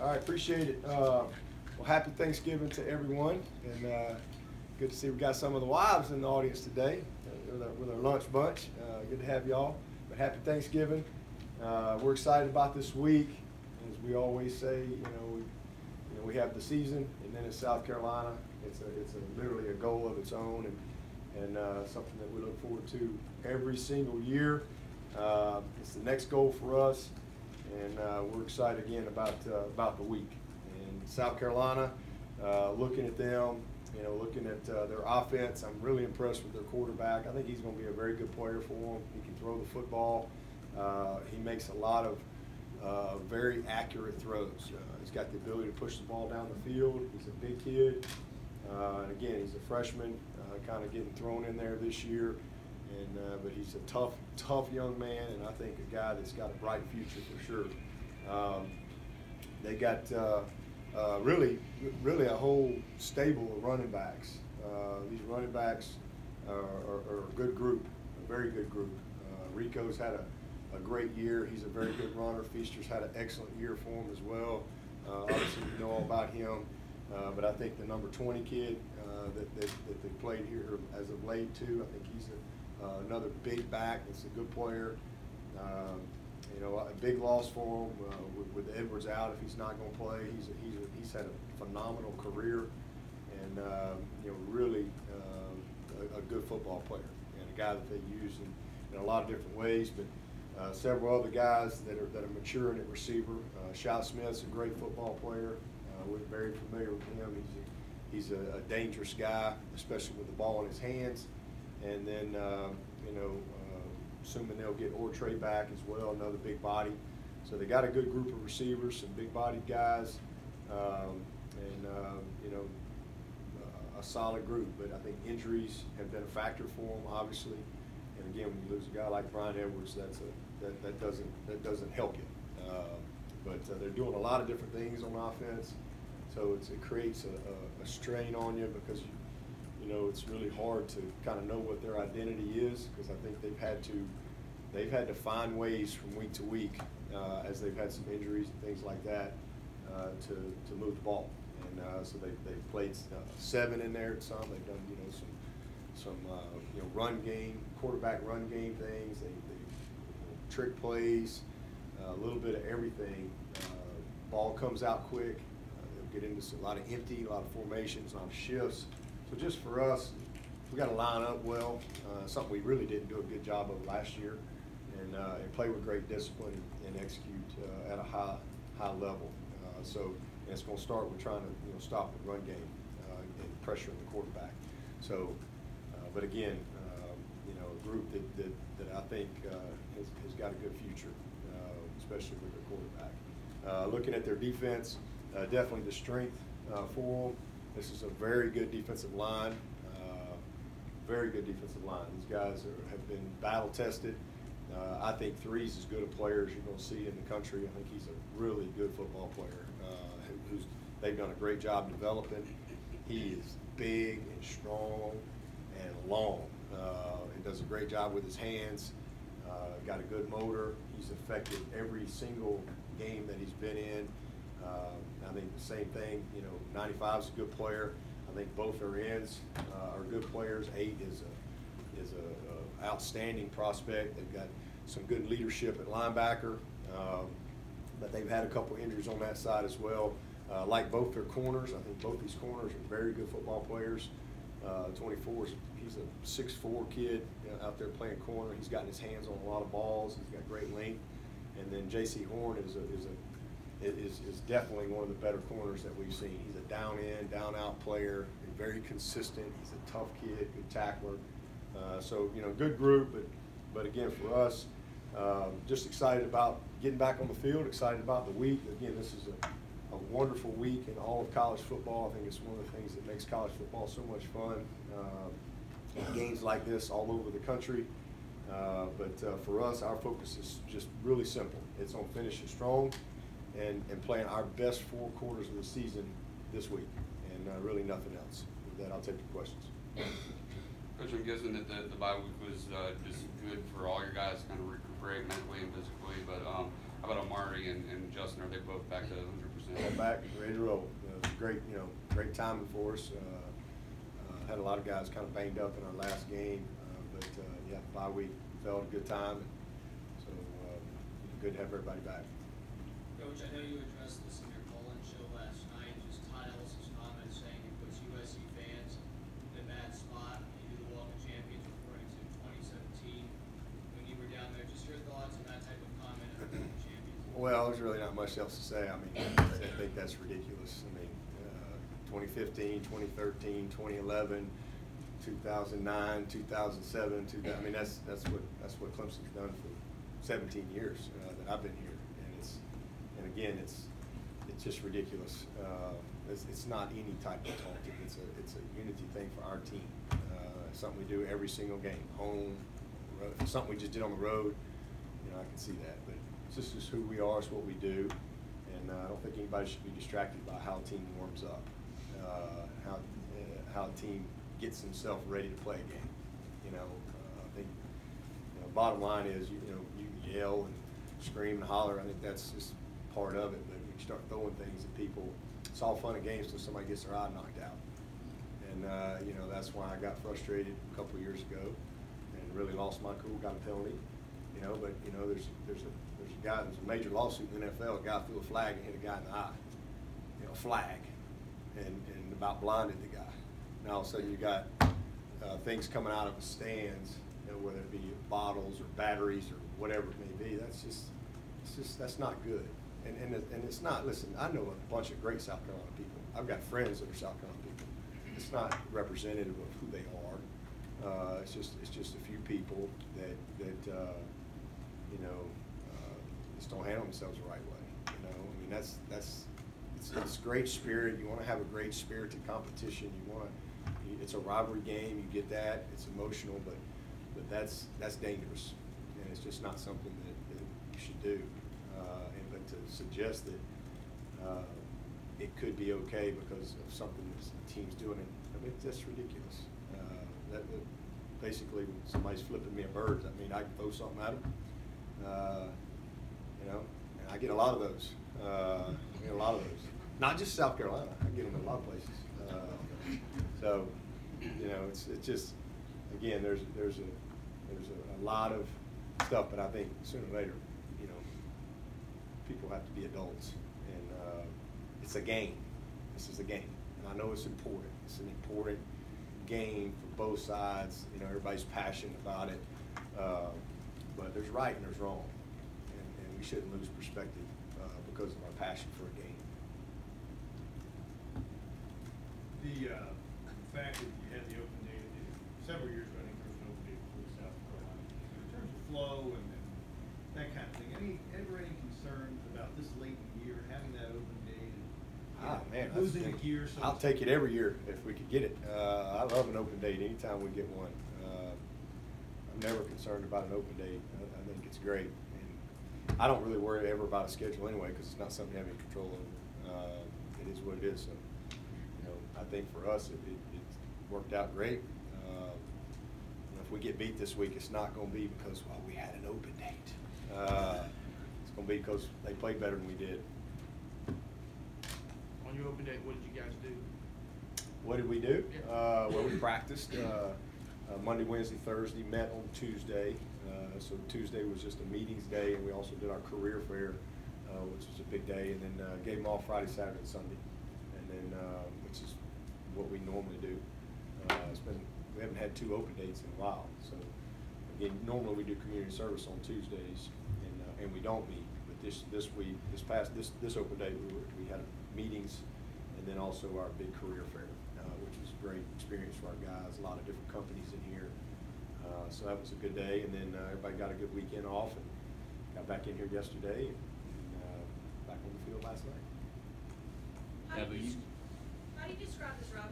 right, appreciate it. Well, happy Thanksgiving to everyone, and good to see we got some of the wives in the audience today with our lunch bunch. Good to have y'all. But happy Thanksgiving. We're excited about this week. As we always say, we have the season, and then in South Carolina, it's literally a goal of its own, and something that we look forward to every single year. It's the next goal for us, and we're excited again about the week. And South Carolina, looking at them, looking at their offense, I'm really impressed with their quarterback. I think he's going to be a very good player for them. He can throw the football. He makes a lot of very accurate throws. He's got the ability to push the ball down the field. He's a big kid. And again, he's a freshman, kind of getting thrown in there this year. But he's a tough young man, and I think a guy that's got a bright future for sure. They got really a whole stable of running backs. These running backs are a good group, a very good group. Rico's had a great year. He's a very good runner. Feaster's had an excellent year for him as well. Obviously, you know all about him. But I think the number 20 kid that they played here as of late too, I think he's another big back. It's a good player. A big loss for him with Edwards out. If he's not going to play, he's had a phenomenal career, and really a good football player and a guy that they use in a lot of different ways. But several other guys that are maturing at receiver. Shao Smith's a great football player. We're very familiar with him. He's a dangerous guy, especially with the ball in his hands. And then, assuming they'll get Ortre back as well, another big body. So they got a good group of receivers, some big-bodied guys, a solid group. But I think injuries have been a factor for them, obviously. And again, when you lose a guy like Brian Edwards, that doesn't help you. But they're doing a lot of different things on offense, so it creates a strain on you because it's really hard to kind of know what their identity is, because I think they've had to find ways from week to week as they've had some injuries and things like that to move the ball. And so they've played 7 in there at some. They've done some run game, quarterback run game things. They trick plays, a little bit of everything. Ball comes out quick. They'll get into a lot of empty, a lot of formations, a lot of shifts. So just for us, we got to line up well, something we really didn't do a good job of last year, and play with great discipline and execute at a high level. So it's going to start with trying to stop the run game and pressuring the quarterback. So, but again, a group that I think has got a good future, especially with their quarterback. Looking at their defense, definitely the strength for them. This is a very good defensive line, very good defensive line. These guys have been battle tested. I think Three's as good a player as you're going to see in the country. I think he's a really good football player they've done a great job developing. He is big and strong and long. He does a great job with his hands. Got a good motor. He's affected every single game that he's been in. I think the same thing, 95 is a good player. I think both their ends are good players. 8 is a outstanding prospect. They've got some good leadership at linebacker, but they've had a couple injuries on that side as well. Like both their corners, I think both these corners are very good football players. 24, he's a 6'4" kid out there playing corner. He's gotten his hands on a lot of balls. He's got great length. And then J.C. Horn is definitely one of the better corners that we've seen. He's a down-in, down-out player, very consistent. He's a tough kid, good tackler. So, good group, but again, for us, just excited about getting back on the field, excited about the week. Again, this is a wonderful week in all of college football. I think it's one of the things that makes college football so much fun. Games like this all over the country. But for us, our focus is just really simple. It's on finishing strong and playing our best 4 quarters of the season this week, and really nothing else. With that, I'll take your questions. Coach, I'm guessing that the bye week was just good for all your guys to kind of recuperate mentally and physically, but how about Amari and Justin? Are they both back to 100%? All back, ready to roll. It was great, great timing for us. Had a lot of guys kind of banged up in our last game, but yeah, bye week fell at a good time. So good to have everybody back. Coach, I know you addressed this in your call-in show last night, just Todd Ellis's comment saying it puts USC fans in a bad spot. You do the Walk of Champions referring to 2017 when you were down there. Just your thoughts on that type of comment of the Walk of Champions? Well, there's really not much else to say. I mean, I think that's ridiculous. I mean, 2015, 2013, 2011, 2009, 2007, I mean, that's what Clemson's done for 17 years that I've been here, and again, it's just ridiculous. It's not any type of talk. It's a unity thing for our team. It's something we do every single game, home, road. If it's something we just did on the road, I can see that, but this is who we are. It's what we do, and I don't think anybody should be distracted by how a team warms up, how a team gets themselves ready to play a game. I think bottom line is you yell and scream and holler. I think that's just part of it. But when you start throwing things at people, it's all fun and games until somebody gets their eye knocked out. And that's why I got frustrated a couple of years ago and really lost my cool, got a penalty. But there's a guy, there's a major lawsuit in the NFL. A guy threw a flag and hit a guy in the eye. Flag, and about blinded the guy. Now all of a sudden you got things coming out of the stands, whether it be bottles or batteries or whatever it may be. That's not good. And it's not. Listen, I know a bunch of great South Carolina people. I've got friends that are South Carolina people. It's not representative of who they are. It's just a few people that just don't handle themselves the right way. I mean, it's great spirit. You want to have a great spirited competition. It's a rivalry game. You get that. It's emotional, but that's dangerous, and it's just not something that you should do. But to suggest that it could be okay because of something the team's doing, I mean, that's ridiculous. That basically, when somebody's flipping me a bird, I mean, I can throw something at them. And I get a lot of those. Not just South Carolina. I get them in a lot of places. So, it's just, again, there's a lot of stuff, but I think sooner or later, people have to be adults, and it's a game. This is a game, and I know it's important. It's an important game for both sides. Everybody's passionate about it, but there's right and there's wrong, and we shouldn't lose perspective because of our passion for a game. The fact that you had the open day several years ago, I think there was an open day for South Carolina. In terms of flow and that kind of thing, ever any concerns about this late in the year having that open day? Man, losing a gear. I'll take it every year if we could get it. I love an open date anytime we get one. I'm never concerned about an open date. I think it's great. And I don't really worry ever about a schedule anyway because it's not something you have any control over. It is what it is. So, I think for us it worked out great. If we get beat this week, it's not going to be because we had an open date. It's going to be because they played better than we did. On your open day, what did you guys do? What did we do? Yeah. Well, we practiced Monday, Wednesday, Thursday, met on Tuesday. So Tuesday was just a meetings day, and we also did our career fair, which was a big day, and then gave them all Friday, Saturday, and Sunday, and then which is what we normally do. We haven't had 2 open dates in a while. So again, normally we do community service on Tuesdays, and we don't meet. But this week, this open day, we had meetings, and then also our big career fair, which was a great experience for our guys. A lot of different companies in here. So that was a good day, and then everybody got a good weekend off, and got back in here yesterday, and back on the field last night. How do you describe this rivalry